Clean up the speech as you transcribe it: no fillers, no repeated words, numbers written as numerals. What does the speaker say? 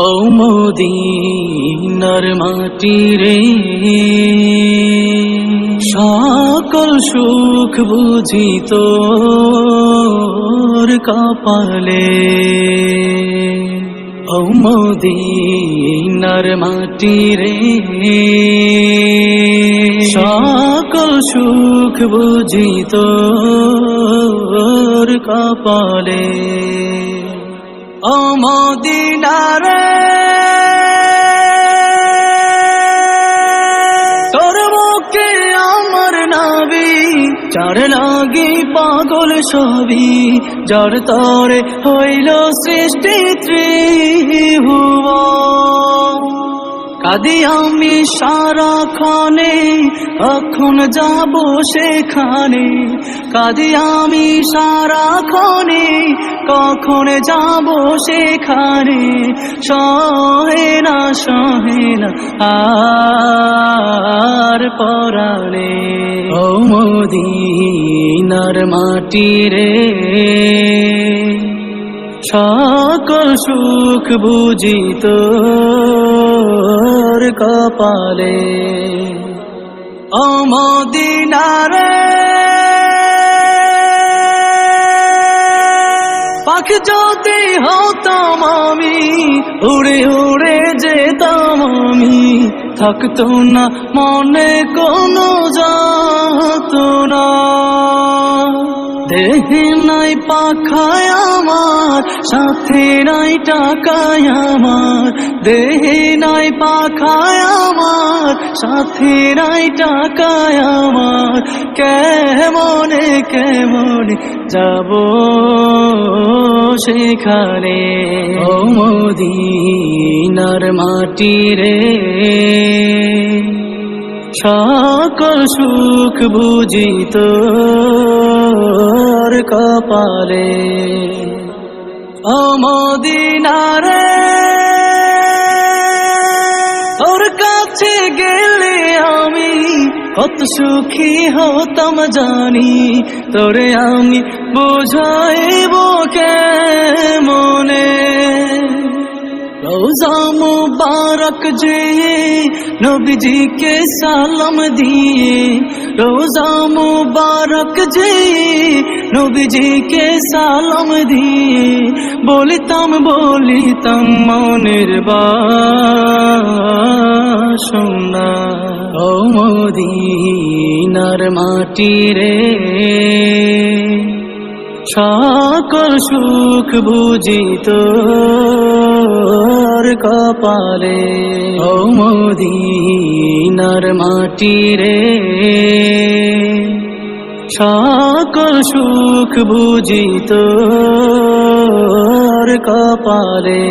ও মদিনার মাটি রে, সকল সুখ বুঝি তোর কপালে। ও মদিনার মাটি রে, সকল সুখ বুঝি তোর কপালে। ও মদিনা রে, তোর মুখে আমার নবী, যার লাগি পাগল সবই, যার তরে হইল সৃষ্টি ত্রিভুবন। কাঁদি আমি সারাক্ষণে, কখন যাব সেখানে। কাঁদি আমি সারাক্ষণে, কখন যাব সেখানে। সহে না আর পরাণে। ও মদিনার মাটি রে, সকল সুখ বুঝি তোর কপালে। ও মদিনা রে, পাখি যদি হতাম আমি, উড়ে উড়ে যেতাম আমি। থাকতো না মনে কোনো যাতনা, দেহে নাই পাখায় আমার, সাথে নাই টাকায় আমার। দেহে নাই পাখায় আমার, সাথে নাই টাকায় আমার। কেমনে কেমনে যাব সেখানে। ও মদিনার মাটি রে, সকল সুখ বুঝি তোর কপালে। ও মদিনা রে, তোর কাছে গেলে আমি কত সুখী হতাম জানি। তোরে আমি বুঝাইব কেমনে। রোজা মুবারক যে নবীজিকে সালাম দিয়ে, রোজা মুবারক যে নবীজিকে সালাম দিয়ে, বলিতাম মনের বাসনা। ও মদিনার মাটি রে, সকল সুখ বুঝি তোর কপালে। ও মদিনার মাটি রে, সকল সুখ বুঝি তোর কপালে।